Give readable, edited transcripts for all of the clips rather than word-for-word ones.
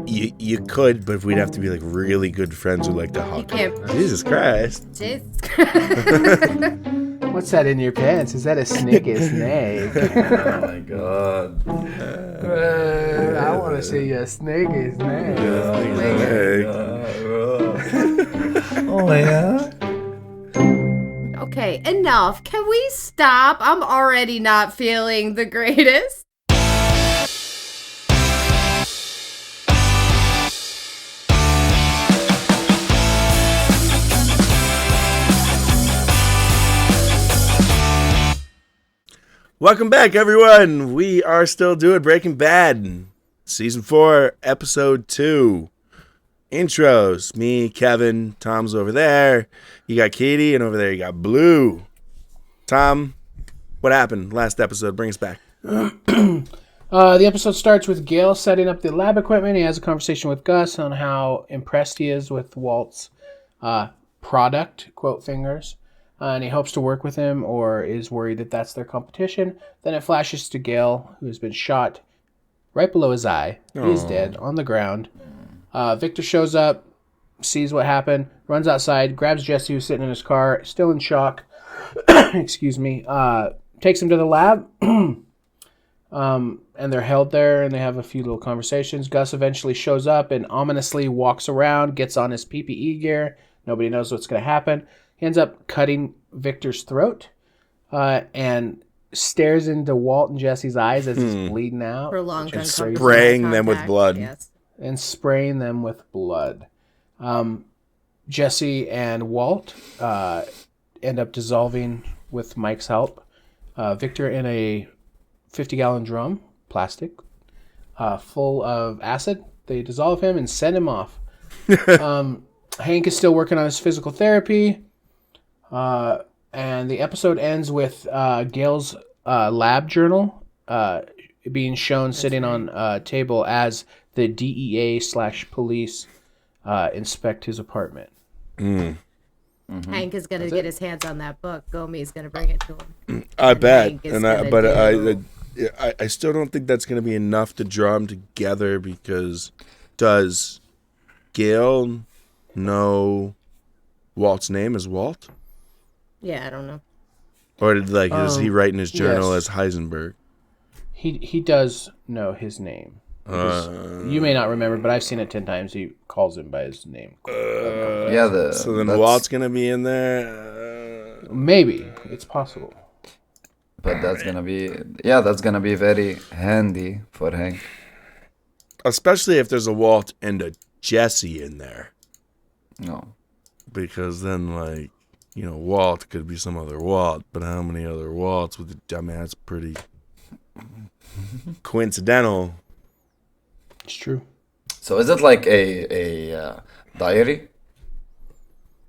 You could, but we'd have to be like really good friends who like to hug. You can't. Jesus Christ. Jesus. What's that in your pants? Is that a snake? Oh my god. I want to see a snake is snake. Oh yeah. Okay, enough. Can we stop? I'm already not feeling the greatest. Welcome back, everyone. We are still doing Breaking Bad, Season 4, Episode 2. Intros. Me, Kevin, Tom's over there. You got Katie, and over there you got Blue. Tom, what happened last episode? Bring us back. The episode starts with Gale setting up the lab equipment. He has a conversation with Gus on how impressed he is with Walt's product, quote fingers. And he hopes to work with him or is worried that that's their competition. Then it flashes to Gale, who has been shot right below his eye. He's dead on the ground. Victor shows up, sees what happened, runs outside, grabs Jesse, who's sitting in his car, still in shock. Excuse me. Takes him to the lab. And they're held there, and they have a few little conversations. Gus eventually shows up and ominously walks around, gets on his PPE gear. Nobody knows what's going to happen. He ends up cutting Victor's throat and stares into Walt and Jesse's eyes as he's bleeding out. Prolonged And uncomfortable spraying them with contact, blood. Yes. And spraying them with blood. Jesse and Walt end up dissolving with Mike's help. Victor in a 50-gallon drum, plastic, full of acid. They dissolve him and send him off. Hank is still working on his physical therapy. And the episode ends with Gale's lab journal being shown sitting on a table as the DEA/police inspect his apartment. Hank is going to get his hands on that book. Gomi's going to bring it to him. I bet. Hank is I still don't think that's going to be enough to draw them together because does Gale know Walt's name as Walt? Yeah, I don't know. Or is he writing his journal yes. as Heisenberg? He does know his name. You may not remember, but I've seen it 10 times. He calls him by his name. So then Walt's going to be in there? Maybe. It's possible. But that's gonna be very handy for Hank. Especially if there's a Walt and a Jesse in there. No. Because then, Walt could be some other Walt, but how many other Walts? That's pretty coincidental. It's true. So is it like a diary?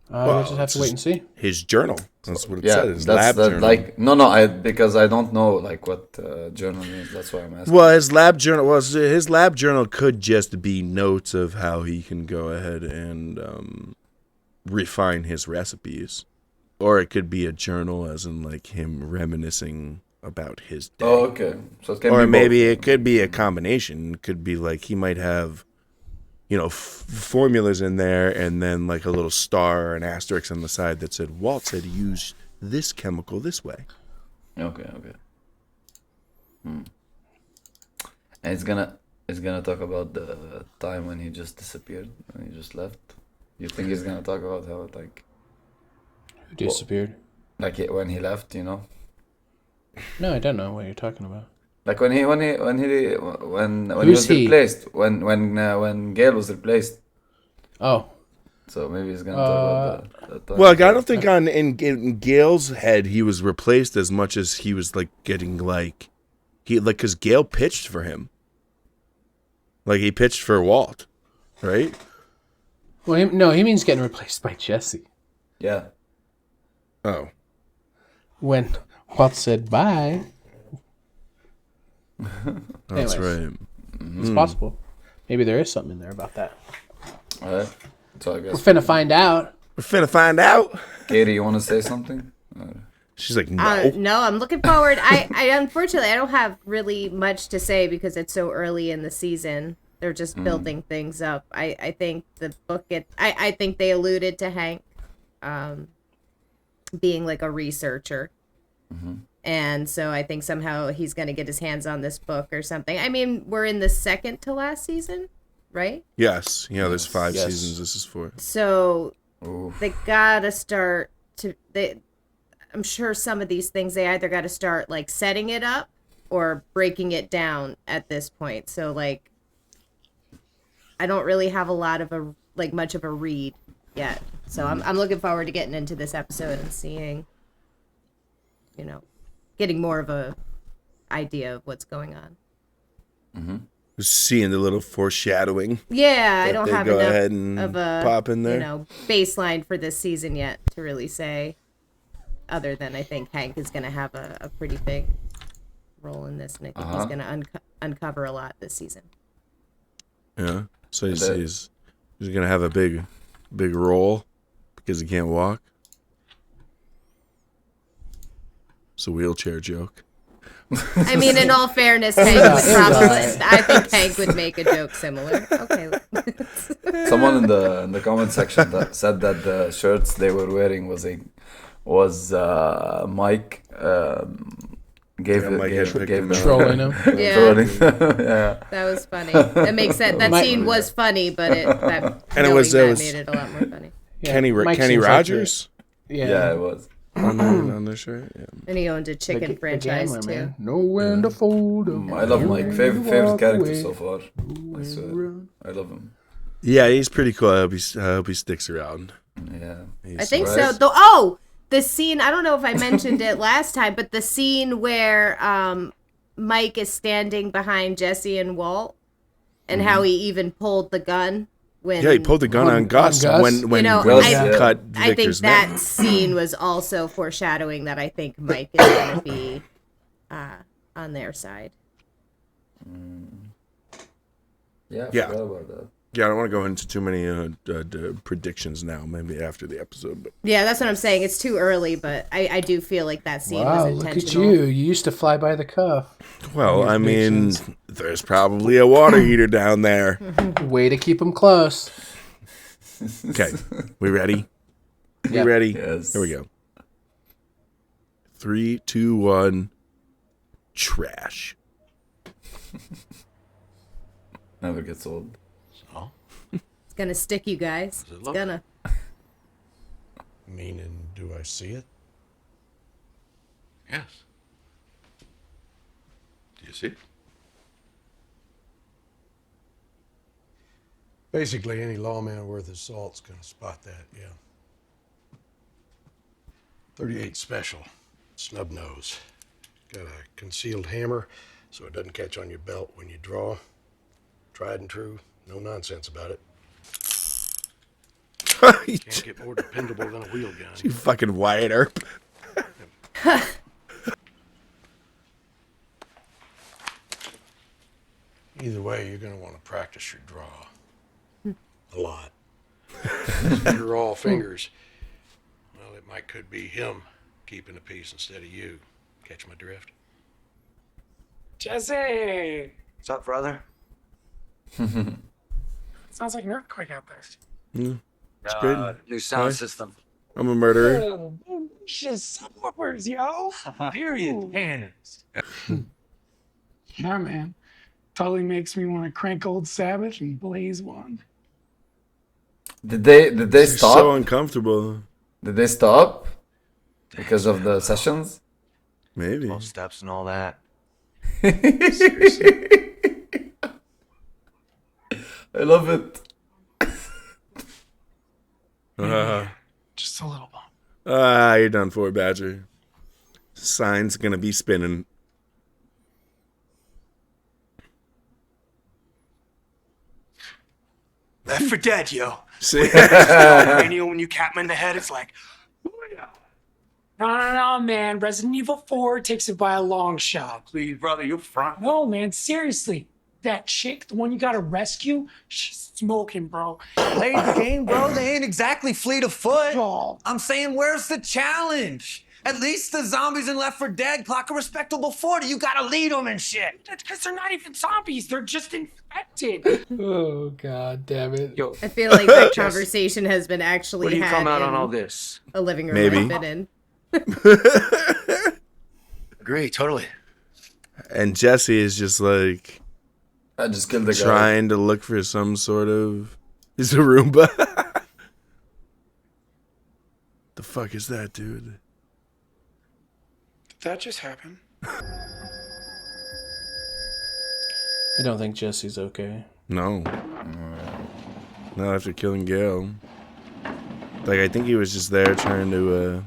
We'll just have to wait and see. His journal. That's what it Yeah, said. His lab journal. Because I don't know what journal means. That's why I'm asking. Well, his lab journal could just be notes of how he can go ahead and refine his recipes, or it could be a journal, as in him reminiscing about his day. Oh, okay. So it can or be maybe both. it could be a combination. It could be he might have, formulas in there, and then a little star or an asterisk on the side that said Walt said use this chemical this way. Okay. And it's gonna talk about the time when he just disappeared, when he just left. You think he's gonna talk about how Who disappeared? when he left, No, I don't know what you're talking about. when he was replaced, when Gale was replaced. Oh. So maybe he's gonna talk about that. Well, I don't think in Gale's head he was replaced as much as he was getting because Gale pitched for him. He pitched for Walt, right? Well, he means getting replaced by Jesse. Yeah. Oh. When Walt said bye. That's Anyways, right. It's possible. Maybe there is something in there about that. All right. So I guess We're finna find out. We're finna find out. Katie, you want to say something? She's like, no. No, I'm looking forward. I unfortunately I don't have really much to say because it's so early in the season. They're just building things up. I think the book I think they alluded to Hank being like a researcher. And so I think somehow he's going to get his hands on this book or something. I mean, we're in the second to last season, right? Yes. Yeah, there's 5 seasons. This is 4. So they got to start I'm sure some of these things they either got to start like setting it up or breaking it down at this point. So like I don't really have a lot of much of a read yet. So I'm looking forward to getting into this episode and seeing, getting more of a idea of what's going on. Seeing the little foreshadowing. Yeah, I don't have go enough ahead and of a pop in there. Baseline for this season yet to really say, other than I think Hank is going to have a pretty big role in this, and I think he's going to uncover a lot this season. Yeah, so he's going to have a big role because he can't walk. It's a wheelchair joke. I mean, in all fairness, Hank would I think Hank would make a joke similar. Okay. Someone in the comment section that said that the shirts they were wearing was Mike gave him trolling him. Yeah. That was funny. That makes sense. That scene was funny, but it made it a lot more funny. Yeah, Kenny Rogers. Yeah, it was. On the shirt, yeah. And he owned a chicken franchise gambler, too. Man. Know when to fold 'em. I love Mike. Favorite character so far. I swear. I love him. Yeah, he's pretty cool. I hope he sticks around. Yeah. I think so. Though, the scene, I don't know if I mentioned it last time, but the scene where Mike is standing behind Jesse and Walt and how he even pulled the gun. He pulled the gun on Gus when cut I think Victor's that neck. scene was also foreshadowing that I think Mike is going to be on their side. Yeah. Yeah. I forgot about that. Yeah, I don't want to go into too many predictions now. Maybe after the episode. But Yeah, that's what I'm saying. It's too early, but I do feel like that scene was Look intentional. at you. You used to fly by the cuff. well, I mean, there's probably a water heater down there. Way to keep them close. Okay, we ready? Yeah. We ready? Yes. Here we go. 3, 2, 1. Trash. Never gets old. It's going to stick, you guys. It's going to. Meaning, do I see it? Yes. Do you see it? Basically, any lawman worth his salt's gonna spot that, yeah. 38 special, snub nose. Got a concealed hammer, so it doesn't catch on your belt when you draw. Tried and true, no nonsense about it. Can't get more dependable than a wheel gun. You fucking Wyatt Earp. Either way, you're gonna want to practice your draw. A lot. If you're all fingers, well, could be him keeping a piece instead of you. Catch my drift? Jesse! What's up, brother? Sounds like an earthquake out there. It's great. New sound Hi. system. I'm a murderer. Oh, just subwoofers, yo! Period. Hands. Yeah, man. Totally makes me want to crank old Sabbath and blaze one. Did they You're stop? so uncomfortable. Did they stop because of the sessions? Maybe. 12 steps and all that. I love it. Just a little bump. You're done for, Badger. Sign's gonna be spinning. Left for dead, yo. See? Radio, when you cap him in the head, it's like, No, man. Resident Evil 4 takes it by a long shot. Please, brother, you front. No, man. Seriously. That chick, the one you gotta rescue, she's smoking, bro. Play the game, bro. They ain't exactly fleet of foot. Oh. I'm saying, where's the challenge? At least the zombies in Left 4 Dead clock a respectable 40. You gotta lead them and shit. That's because they're not even zombies. They're just infected. Oh, God damn it. Yo, I feel like that conversation has been actually what do you had come out in on all this? a living room Maybe. I've been in. Agree, totally. And Jesse is just like I just killed the guy. trying to look for some sort of. He's a Roomba. The fuck is that, dude? Did that just happen? I don't think Jesse's okay. No. Not after killing Gail. Like, I think he was just there trying to,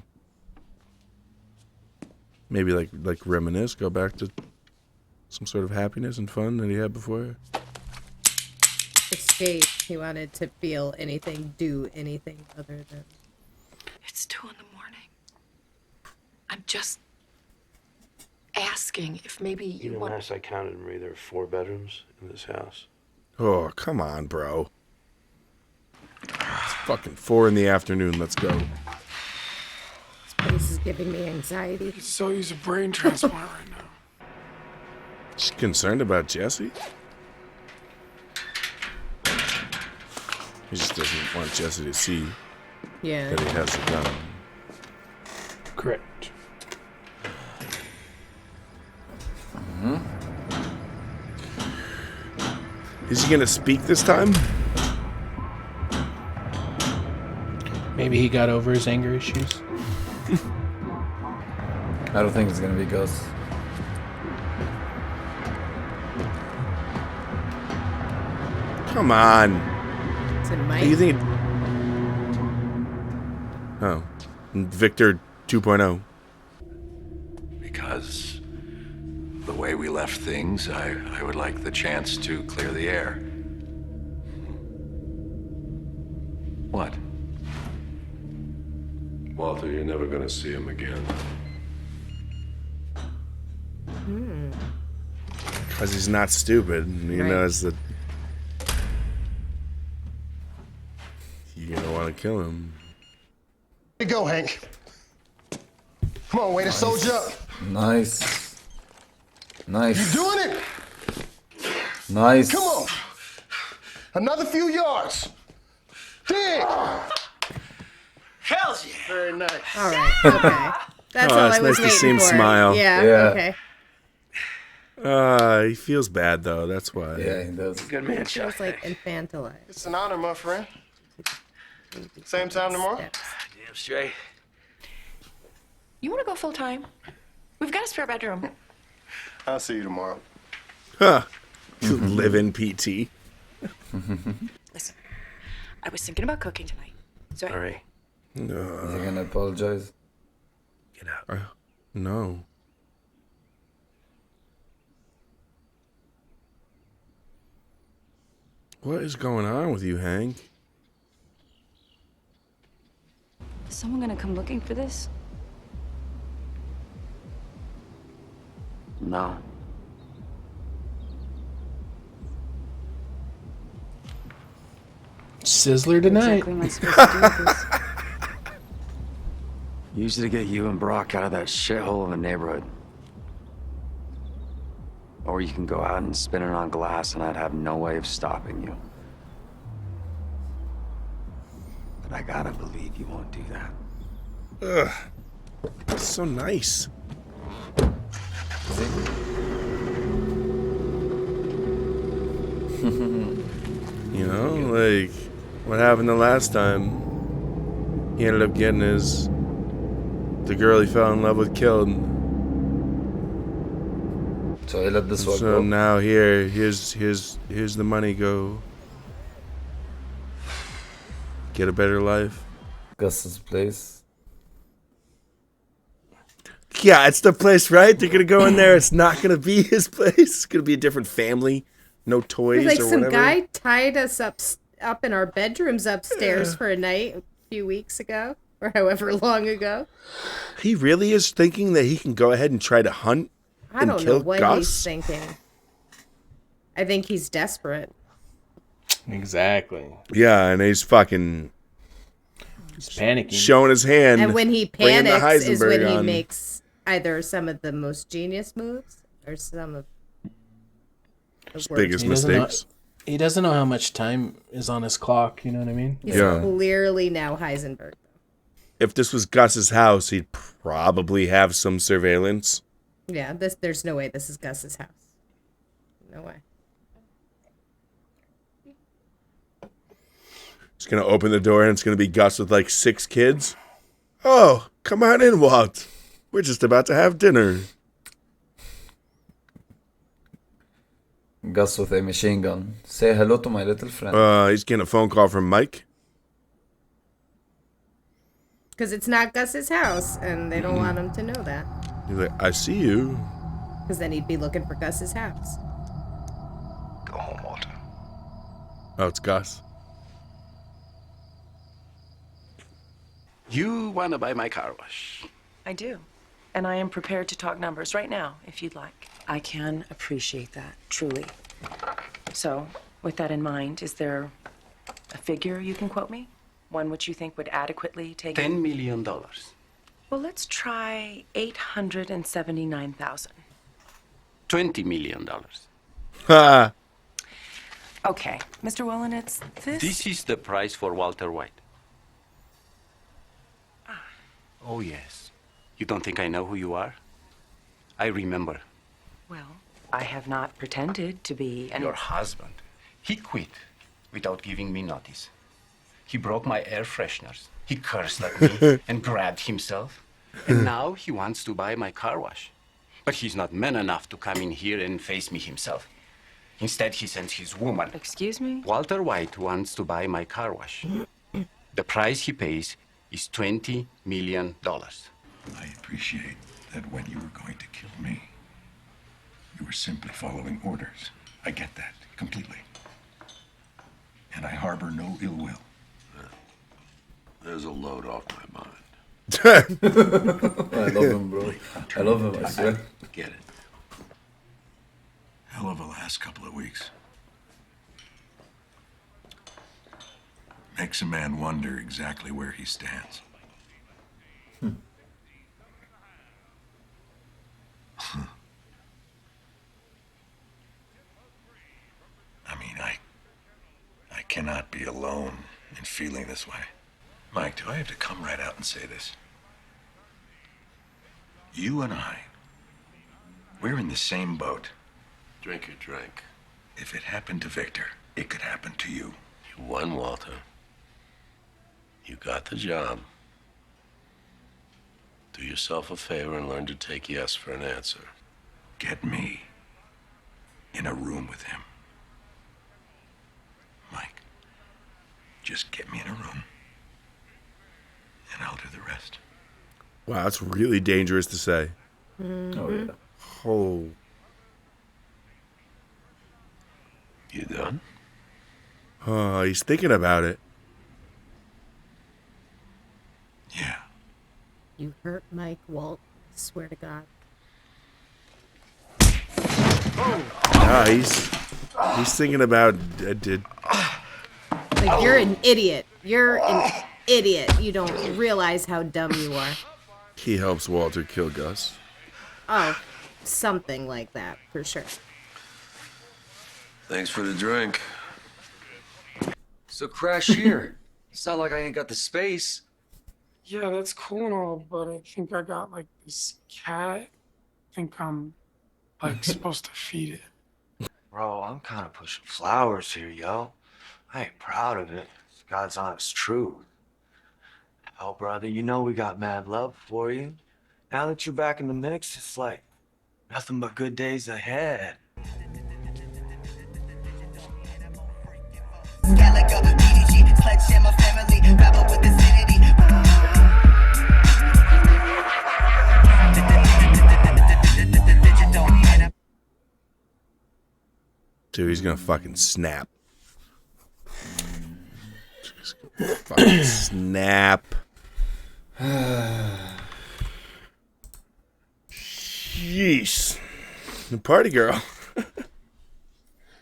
maybe, like reminisce, go back to some sort of happiness and fun that he had before. Escape. He wanted to feel anything, do anything other than. It's 2 in the morning. I'm just asking if maybe You know, want. last I counted, Marie, there are 4 bedrooms in this house. Oh, come on, bro. It's fucking 4 PM. Let's go. This place is giving me anxiety. I could so use a brain transplant right now. She's concerned about Jesse? He just doesn't want Jesse to see Yeah. that he has a gun. Correct. Is he gonna speak this time? Maybe he got over his anger issues. I don't think it's gonna be Gus. Come on. Is it Mike? Do you think? Oh, Victor 2.0. Because the way we left things, I would like the chance to clear the air. What? Walter, you're never gonna see him again. Because he's not stupid. He Right. knows that you're gonna want to kill him. Here you go, Hank. Come on, way to soldier up. Nice. Nice. You doing it? Nice. Come on. Another few yards. Dig. Hell yeah. Very nice. All right. Okay. That's Oh, all it's I was nice to see him waiting for. smile. Yeah. Yeah. Okay. He feels bad though. That's why. Yeah, he does. Good man, It feels Chuck. like infantilized. It's an honor, my friend. Same time tomorrow? Steps. Damn straight. You want to go full time? We've got a spare bedroom. I'll see you tomorrow. Huh. Live in PT. Listen, I was thinking about cooking tonight. So All right. Is he gonna apologize? Get out. No. What is going on with you, Hank? is someone gonna come looking for this? No. Sizzler tonight. Exactly am I supposed to do with this? Usually to get you and Brock out of that shithole of a neighborhood. Or you can go out and spin it on glass and I'd have no way of stopping you. But I gotta believe you won't do that. Ugh. It's so nice. You know, like what happened the last time? He ended up getting the girl he fell in love with killed. So he let this one So go. now here's the money. Go get a better life. Gus's place. Yeah, it's the place, right? They're gonna go in there. It's not gonna be his place. It's gonna be a different family. No toys Like or some whatever. guy tied us up in our bedrooms upstairs for a night a few weeks ago, or however long ago. He really is thinking that he can go ahead and try to hunt I and don't know kill what Gus? he's thinking. I think he's desperate. Exactly. Yeah, and he's fucking He's panicking. showing his hand. And when he bringing the panics is when Heisenberg he on. makes either some of the most genius moves or some of the His worst. biggest He doesn't know- mistakes. He doesn't know how much time is on his clock. You know what I mean? He's Yeah. clearly now Heisenberg. If this was Gus's house, he'd probably have some surveillance. Yeah, there's no way this is Gus's house. No way. He's gonna open the door and it's gonna be Gus with like 6 kids. Oh, come on in, Walt. We're just about to have dinner. Gus with a machine gun. Say hello to my little friend. He's getting a phone call from Mike. Because it's not Gus's house, and they don't want him to know that. He's like, I see you. Because then he'd be looking for Gus's house. Go home, Walter. Oh, it's Gus. You want to buy my car wash? I do. And I am prepared to talk numbers right now, if you'd like. I can appreciate that, truly. So, with that in mind, is there a figure you can quote me? One which you think would adequately take... $10 million. Well, let's try $879,000. $20 million. Ha! Okay, Mr. Wollenitz, This is the price for Walter White. Oh, yes. You don't think I know who you are? I remember. Well, I have not pretended to be Your husband. He quit without giving me notice. He broke my air fresheners. He cursed at me and grabbed himself. And now he wants to buy my car wash. But he's not man enough to come in here and face me himself. Instead, he sends his woman. Excuse me? Walter White wants to buy my car wash. The price he pays is $20 million. I appreciate that when you were going to kill me, you were simply following orders. I get that completely. And I harbor no ill will. There's a load off my mind. I love him, bro. I love him, I swear. Get it. Hell of a last couple of weeks. Makes a man wonder exactly where he stands. I mean, I cannot be alone in feeling this way. Mike, do I have to come right out and say this? You and I, we're in the same boat. Drink your drink. If it happened to Victor, it could happen to you. You won, Walter. You got the job. Do yourself a favor and learn to take yes for an answer. Get me in a room with him. Mike, just get me in a room, and I'll do the rest. Wow, that's really dangerous to say. Oh, yeah. Oh. You done? Oh, he's thinking about it. Yeah. You hurt Mike, Walt. I swear to God. Ah, he's thinking about did. Like, you're an idiot. You're an idiot. You don't realize how dumb you are. He helps Walter kill Gus. Oh, something like that, for sure. Thanks for the drink. So crash here. It's not like I ain't got the space. Yeah, that's cool and all, but I think I got like this cat. I think I'm like supposed to feed it. Bro, I'm kind of pushing flowers here, yo. I ain't proud of it. It's God's honest truth. Oh, brother, you know we got mad love for you. Now that you're back in the mix, it's like nothing but good days ahead. Dude, he's gonna fucking snap. Fucking snap. Jeez. The party girl.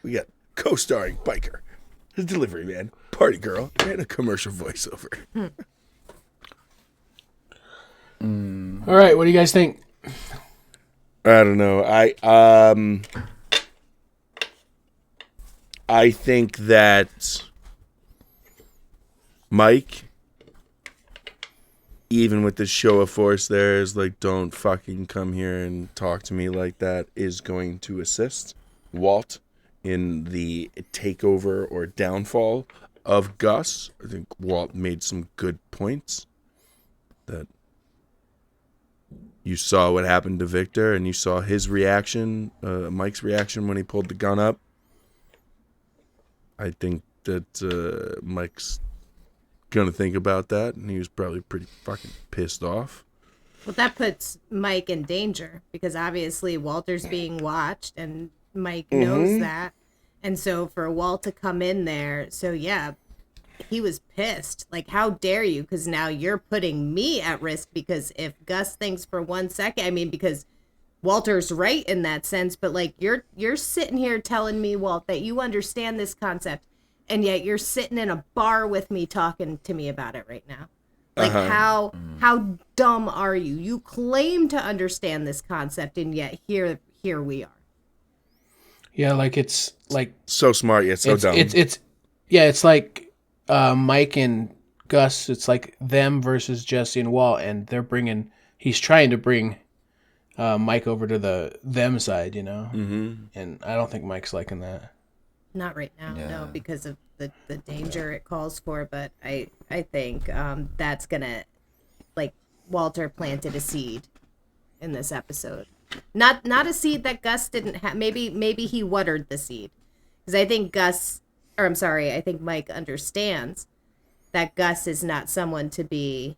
We got co-starring biker, the delivery man, party girl, and a commercial voiceover. All right, what do you guys think? I don't know. I think that Mike, even with the show of force there, is like, don't fucking come here and talk to me like that, is going to assist Walt in the takeover or downfall of Gus. I think Walt made some good points. That you saw what happened to Victor, and you saw his reaction, Mike's reaction when he pulled the gun up. I think that Mike's gonna think about that, and he was probably pretty fucking pissed off. Well, that puts Mike in danger because obviously Walter's being watched, and Mike knows that. And so for Walt to come in there, so yeah, he was pissed. Like, how dare you? Because now you're putting me at risk, because if Gus thinks for 1 second, I mean, because Walter's right in that sense, but like you're sitting here telling me, Walt, that you understand this concept, and yet you're sitting in a bar with me talking to me about it right now. Like, how dumb are you? You claim to understand this concept, and yet here we are. Yeah, like it's like so smart yet so dumb. It's like Mike and Gus. It's like them versus Jesse and Walt, and he's trying to bring Mike over to the them side, you know. And I don't think Mike's liking that. Not right now, no, because of the danger it calls for. But I think that's gonna, like, Walter planted a seed in this episode. Not a seed that Gus didn't have. Maybe he watered the seed, because I think I think Mike understands that Gus is not someone to be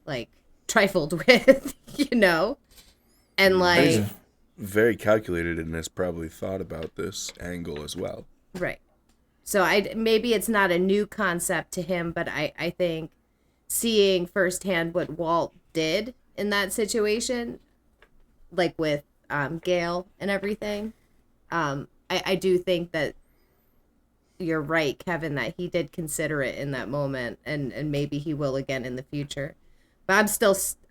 like trifled with, you know, and like. He's very calculated and has probably thought about this angle as well. Right. So maybe it's not a new concept to him, but I think seeing firsthand what Walt did in that situation, like with Gail and everything, I do think that you're right, Kevin, that he did consider it in that moment, and maybe he will again in the future. But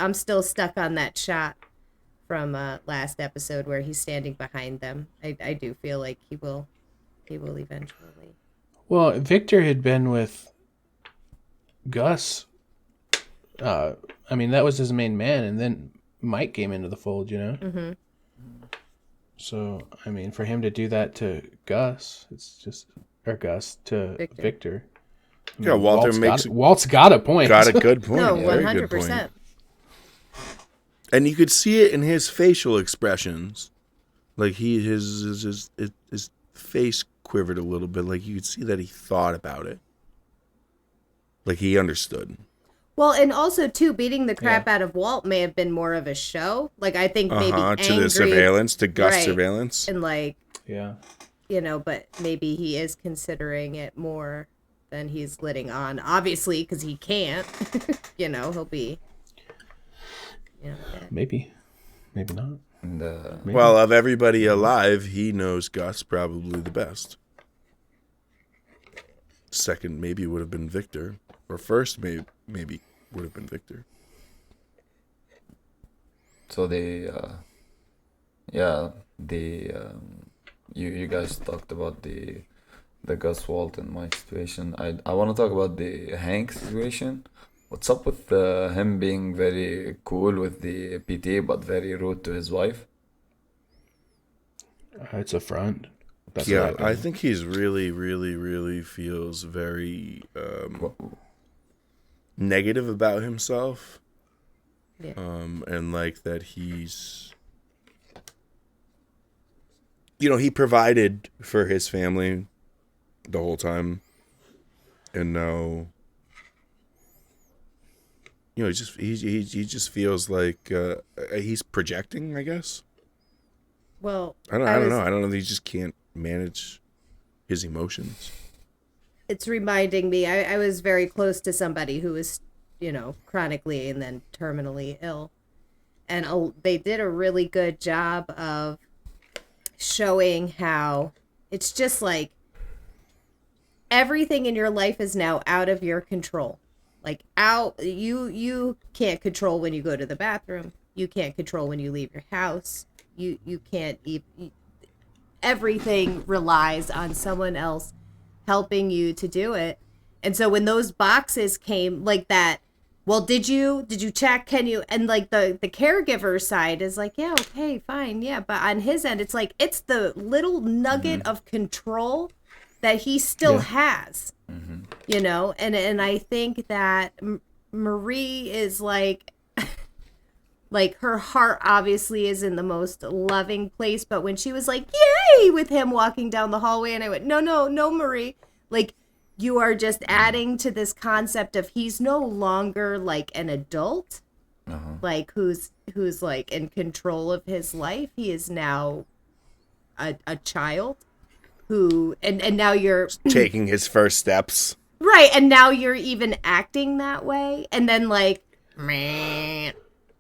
I'm still stuck on that shot from last episode where he's standing behind them. I do feel like he will eventually. Well, Victor had been with Gus. I mean, that was his main man, and then Mike came into the fold, you know? Mm-hmm. So, I mean, for him to do that to Gus, or Gus to Victor. I mean, Walter Walt's got a point. Got a good point. No, Very 100%. good point. And you could see it in his facial expressions. Like his face quivered a little bit. Like you could see that he thought about it. Like he understood. Well, and also too, beating the crap out of Walt may have been more of a show. Like, I think maybe angry, to the surveillance, to Gus right, surveillance, and like, yeah, you know, but maybe he is considering it more than he's letting on. Obviously, because he can't. You know, he'll be. You know, maybe not. Maybe. Well, of everybody alive, he knows Gus probably the best. Second, maybe would have been Victor, or first, maybe would have been Victor. So you guys talked about the Gus, Walt, and Mike situation. I want to talk about the Hank situation. What's up with him being very cool with the PT but very rude to his wife? It's a front. That's I think he's really, really, really feels very negative about himself. Yeah. And like that he's, he provided for his family the whole time, and now, he just feels like he's projecting, I guess. Well, I don't know. I don't know if he just can't manage his emotions. It's reminding me, I was very close to somebody who was, chronically and then terminally ill. And they did a really good job of showing how it's just like everything in your life is now out of your control. Like out, you can't control when you go to the bathroom. You can't control when you leave your house. You can't even. Everything relies on someone else helping you to do it. And so when those boxes came like that, well, did you check? Can you? And like the caregiver side is like, yeah, okay, fine, yeah. But on his end, it's like it's the little nugget of control that he still has, you know. And I think that Marie is like her heart obviously is in the most loving place. But when she was like, yay, with him walking down the hallway, and I went, no, Marie, like. You are just adding to this concept of he's no longer like an adult, like who's like in control of his life. He is now a child who, and now you're taking his first steps. Right, and now you're even acting that way. And then like, man,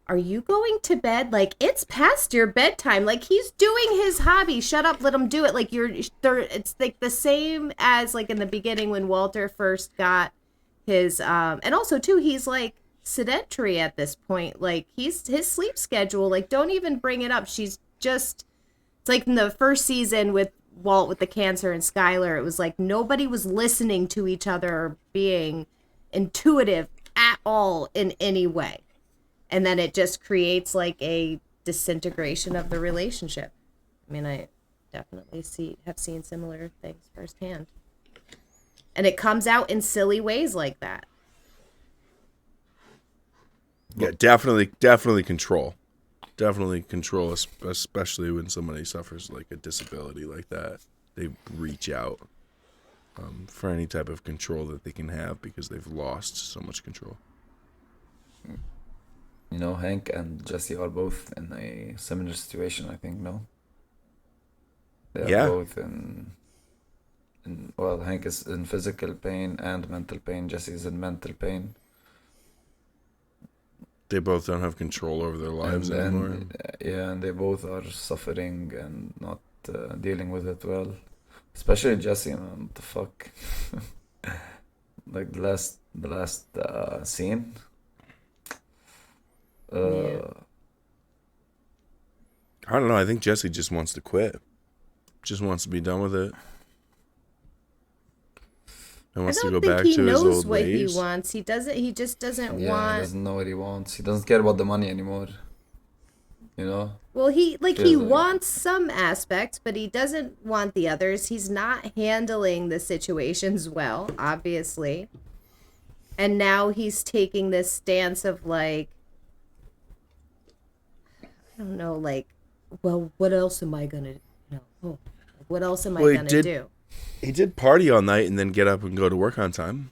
are you going to bed? Like, it's past your bedtime. Like, he's doing his hobby. Shut up, let him do it. Like, it's like the same as like in the beginning when Walter first got his and also too, he's like sedentary at this point. Like, his sleep schedule, like, don't even bring it up. She's just, it's like in the first season with Walt with the cancer and SKYLER, it was like nobody was listening to each other or being intuitive at all in any way. And then it just creates like a disintegration of the relationship. I mean, I definitely have seen similar things firsthand. And it comes out in silly ways like that. Yeah, definitely control. Definitely control, especially when somebody suffers like a disability like that. They reach out for any type of control that they can have because they've lost so much control. You know, Hank and Jesse are both in a similar situation, I think, no? They are both in well, Hank is in physical pain and mental pain. Jesse is in mental pain. They both don't have control over their lives anymore. And they both are suffering and not dealing with it well. Especially Jesse, man, what the fuck? Like the last scene. I don't know. I think Jesse just wants to quit. Just wants to be done with it. And wants to go back to his old ways. I don't think he knows what he wants. He doesn't. He just doesn't want. He doesn't know what he wants. He doesn't care about the money anymore. You know. Well, he wants some aspects, but he doesn't want the others. He's not handling the situations well, obviously. And now he's taking this stance of like, I don't know, like, well, what else am I gonna, what else am I gonna do? He did party all night and then get up and go to work on time.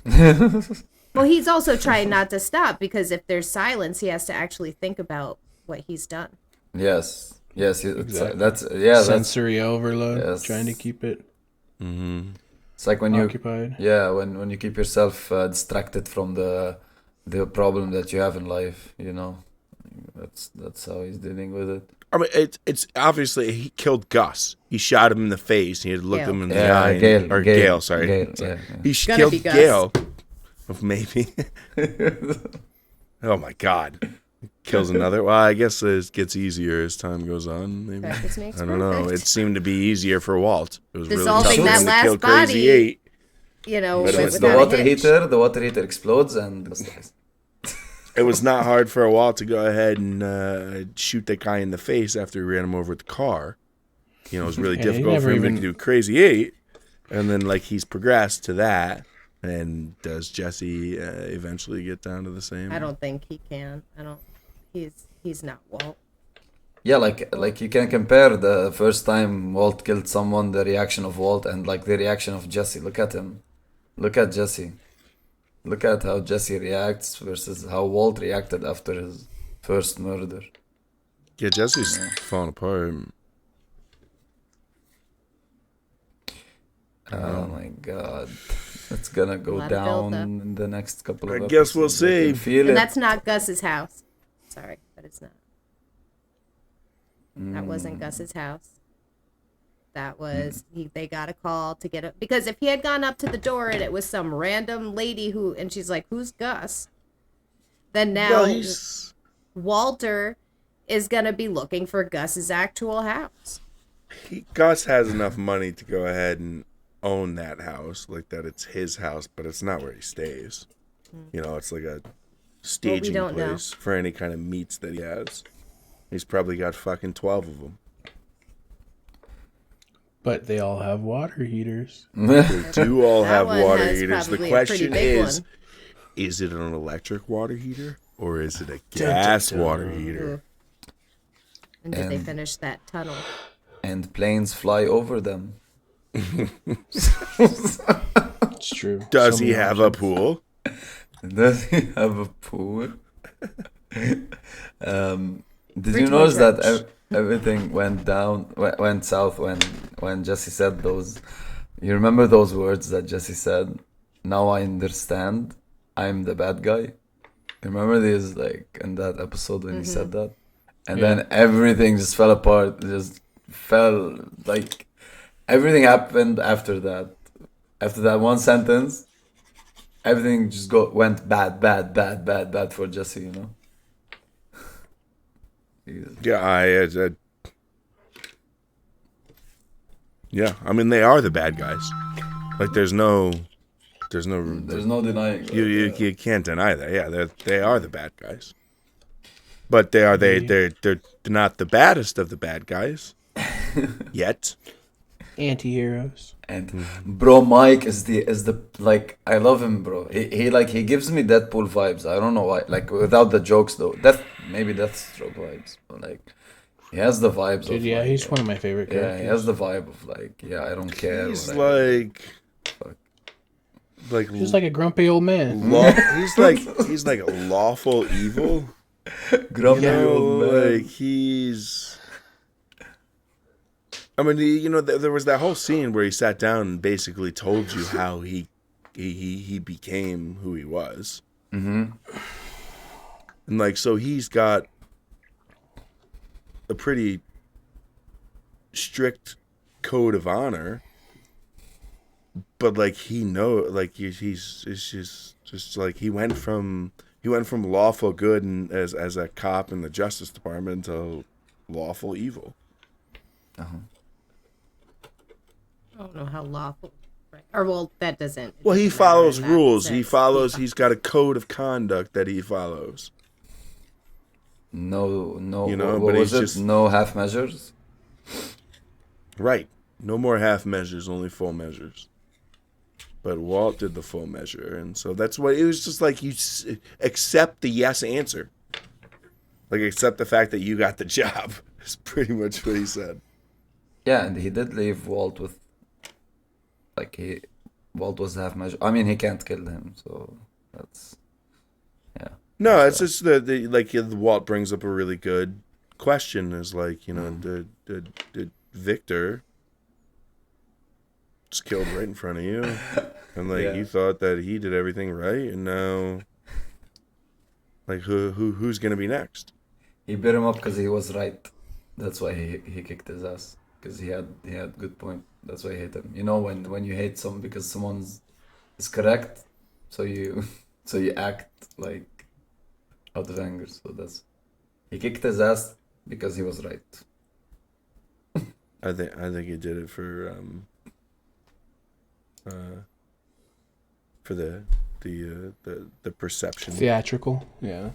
Well, he's also trying not to stop because if there's silence, he has to actually think about what he's done. Yes, Exactly. that's sensory overload. Yes. Trying to keep it. Mm-hmm. It's like when occupied. when you keep yourself distracted from the problem that you have in life. You know, that's how he's dealing with it. I mean, it's obviously he killed Gus. He shot him in the face. He had to look him in the eye. Gail, sorry. Yeah. He killed Gail. Maybe. Oh my God. Kills another. Well, I guess it gets easier as time goes on. Maybe. I don't know. It seemed to be easier for Walt. It was dissolving really that last kill body. Crazy 8. You know, but with the water heater explodes and. It was not hard for Walt to go ahead and shoot that guy in the face after he ran him over with the car. You know, it was really difficult for him to do Crazy 8. And then, like, he's progressed to that. And does Jesse eventually get down to the same? I don't think he can. He's not Walt. Yeah, like you can compare the first time Walt killed someone, the reaction of Walt, and like the reaction of Jesse. Look at him. Look at Jesse. Look at how Jesse reacts versus how Walt reacted after his first murder. Yeah, Jesse's falling apart. Oh my God. It's gonna go down in the next couple of episodes. I guess we'll see. And that's not Gus's house. Sorry, but it's not. That wasn't Gus's house. That was they got a call to get it, because if he had gone up to the door and it was some random lady and she's like, "Who's Gus?" Then now Walter is gonna be looking for Gus's actual house. Gus has enough money to go ahead and own that house, like that it's his house, but it's not where he stays. You know, it's like a staging place for any kind of meats that he has. He's probably got fucking 12 of them. But they all have water heaters. They do all have water has heaters. The probably a question pretty big is it an electric water heater or is it a gas water heater? And did they finish that tunnel? And planes fly over them. It's true. Does he have a pool? Does he have a pool? Did you notice that everything went south when Jesse said those? You remember those words that Jesse said? Now I understand. I'm the bad guy. You remember these, like, in that episode when he said that? And then everything just fell apart. Just fell, like, everything happened after that. After that one sentence, everything just went bad for Jesse, you know? Yeah, yeah. I mean, they are the bad guys. Like, there's no denying. You can't deny that. Yeah, they are the bad guys. But they're not the baddest of the bad guys yet. Anti-heroes. And bro, Mike is the like, I love him, bro. He gives me Deadpool vibes. I don't know why. Like, without the jokes though. Maybe Deathstroke vibes. But like, he has the vibes. Dude, yeah, he's one of my favorite characters. Yeah, he has the vibe of like, I don't care. He's like just like a grumpy old man. He's like a lawful evil. Grumpy old man. Like he's. I mean, you know, there was that whole scene where he sat down and basically told you how he became who he was. Mm-hmm. And like, so he's got a pretty strict code of honor, but like it's just like he went from lawful good and as a cop in the Justice Department to lawful evil. Uh-huh. I don't know how lawful, right? Or well, that doesn't. Well, he follows rules. He's got a code of conduct that he follows. No. You know, what but was he's it? just No half measures. Right. No more half measures, only full measures. But Walt did the full measure, and so that's what it was. Just like you accept the yes answer, like accept the fact that you got the job. Is pretty much what he said. Yeah, and he did leave Walt with, like, Walt was half measure. I mean, he can't kill him, so that's, yeah. No, it's just the Walt brings up a really good question. Is like, you know, did Victor just killed right in front of you, and like you thought that he did everything right, and now, like, who's gonna be next? He beat him up because he was right. That's why he kicked his ass. Because he had good point. That's why I hate him. You know, when you hate someone because someone's is correct, so you act like out of anger. So he kicked his ass because he was right. I think he did it for the perception. Theatrical, yeah.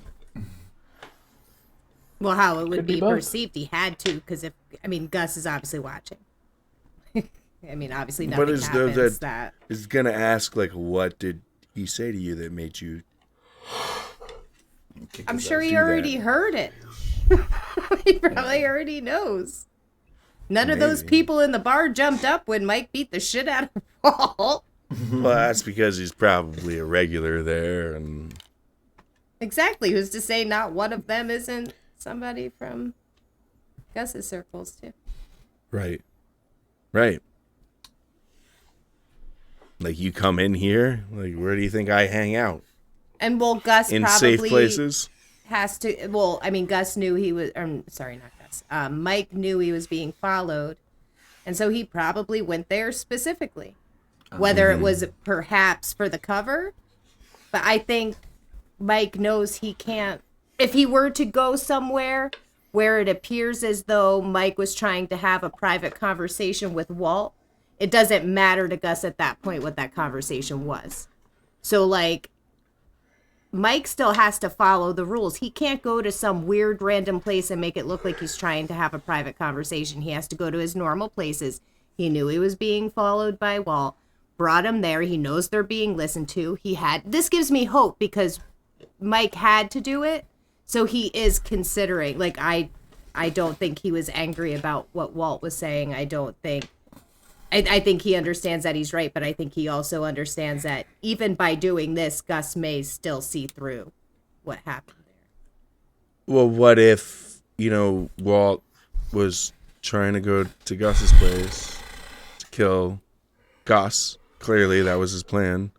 Well, how it would be both. perceived, he had to, because Gus is obviously watching. I mean, obviously nothing happens that is gonna ask, like, what did he say to you that made you? I'm sure he already heard it. He probably already knows. None of those people in the bar jumped up when Mike beat the shit out of Walt. Well, that's because he's probably a regular there, and exactly. Who's to say not one of them isn't somebody from Gus's circles too? Right. Like, you come in here, like, where do you think I hang out? And well, Gus in probably safe places has to. Well, I mean, Gus knew he was. Sorry, not Gus. Mike knew he was being followed, And so he probably went there specifically. Whether it was perhaps for the cover, but I think Mike knows he can't. If he were to go somewhere where it appears as though Mike was trying to have a private conversation with Walt, it doesn't matter to Gus at that point what that conversation was. So, like, Mike still has to follow the rules. He can't go to some weird random place and make it look like he's trying to have a private conversation. He has to go to his normal places. He knew he was being followed by Walt, brought him there. He knows they're being listened to. This gives me hope because Mike had to do it. So he is considering, like, I don't think he was angry about what Walt was saying. I think he understands that he's right, but I think he also understands that even by doing this, Gus may still see through what happened there. Well, what if, Walt was trying to go to Gus's place to kill Gus? Clearly, that was his plan.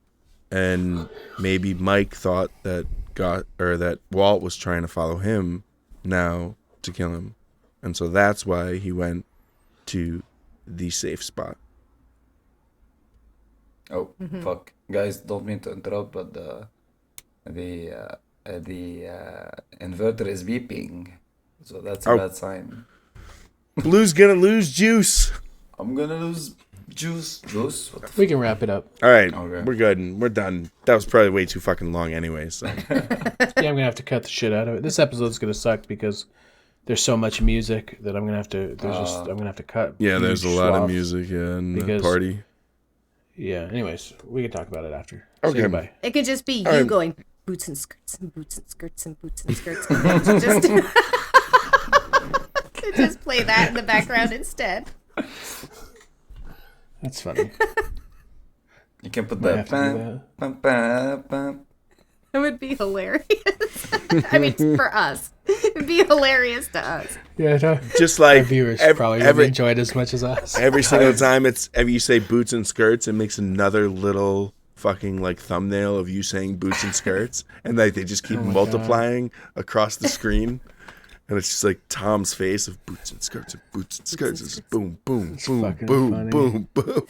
And maybe Mike thought that that Walt was trying to follow him now to kill him. And so that's why he went to the safe spot. Oh, fuck. Guys, don't mean to interrupt, but the inverter is beeping. So that's a bad sign. Blue's gonna lose juice. I'm gonna lose juice. Juice? What the We can wrap it up. All right, Okay. we're good. We're done. That was probably way too fucking long anyway. So Yeah, I'm gonna have to cut the shit out of it. This episode's gonna suck because there's so much music that I'm gonna have to. I'm gonna have to cut. yeah, there's a huge lot of swaths. music and the because- party. Yeah. Anyways, we can talk about it after. Okay. Say goodbye. It could just be you right. going boots and skirts and boots and skirts and boots and skirts. And just, just play that in the background instead. That's funny. You can put Might that. have to do that. It would be hilarious. I mean, for us, it'd be hilarious to us. Yeah, no. Just Our like viewers probably wouldn't enjoy it as much as us. every single time if you say boots and skirts, it makes another little fucking like thumbnail of you saying boots and skirts, and like they just keep multiplying across the screen, and it's just like Tom's face of boots and skirts and boots and skirts. It's just boom, boom, boom, fucking boom, funny. boom, boom.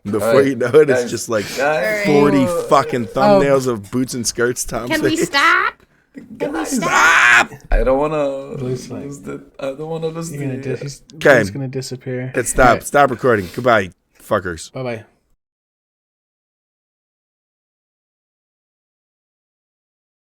Before you know it, it's just like 40 fucking thumbnails of boots and skirts. Tom's Can face. we stop? Can we stop? I don't wanna Blue's like- lose the. I don't wanna lose You're gonna the. he's Okay. Blue's gonna disappear. Stop recording. Goodbye, fuckers. Bye bye.